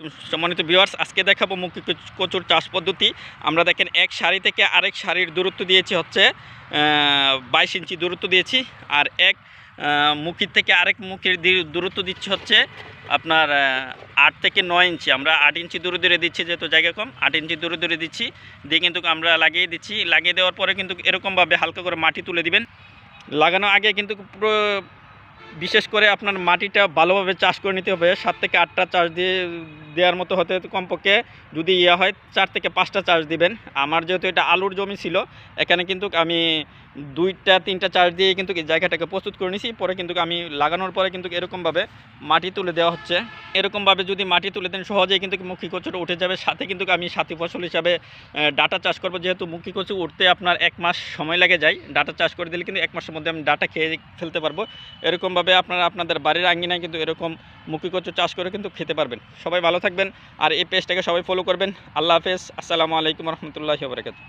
সম্মানিত ভিউয়ার্স, আজকে দেখাবো মুখী কচুর চাষ পদ্ধতি। আমরা দেখেন এক সারি থেকে আরেক সারির দূরত্ব দিয়েছি হচ্ছে 22 ইঞ্চি দূরত্ব দিয়েছি, আর এক মুখির থেকে আরেক মুখির দূরত্ব দিচ্ছি হচ্ছে আপনার 8 থেকে 9 ইঞ্চি। আমরা 8 ইঞ্চি দূরে দূরে দিচ্ছি, যেহেতু জায়গা কম 8 ইঞ্চি দূরে দূরে দিচ্ছি, দিয়ে কিন্তু আমরা লাগিয়ে দিচ্ছি। লাগিয়ে দেওয়ার পরে কিন্তু এরকমভাবে হালকা করে মাটি তুলে দিবেন। লাগানোর আগে কিন্তু পুরো বিশেষ করে আপনার মাটিটা ভালোভাবে চাষ করে নিতে হবে। 7 থেকে 8টা চাষ দেওয়ার মতো হতে কমপক্ষে যদি হয় 4 থেকে 5টা চাষ দিবেন। আমার যেহেতু এটা আলুর জমি ছিল, এখানে কিন্তু আমি 2টা 3টা চাষ দিয়ে কিন্তু এই জায়গাটাকে প্রস্তুত করে নিয়েছি। পরে কিন্তু আমি লাগানোর পরে কিন্তু এরকমভাবে মাটি তুলে দেওয়া হচ্ছে। এরকমভাবে যদি মাটি তুলে দেন সহজেই কিন্তু মুখী কচুটা উঠে যাবে। সাথে কিন্তু আমি সাথী ফসল হিসাবে ডাটা চাষ করব। যেহেতু মুখী কচু উঠতে আপনার 1 মাস সময় লাগে যায়, ডাটা চাষ করে দিলে কিন্তু 1 মাসের মধ্যে আমি ডাটা খেয়ে ফেলতে পারবো। এরকমভাবে আপনারা আপনাদের বাড়ির আঙ্গিনায় কিন্তু এরকম মুখী কচু চাষ করে কিন্তু খেতে পারবেন। সবাই ভালো থাকবেন, আর এই পেজটাকে সবাই ফলো করবেন। আল্লাহ হাফেজ, আসসালামু আলাইকুম রহমতুল্লাহি ওয়া বারাকাতুহু।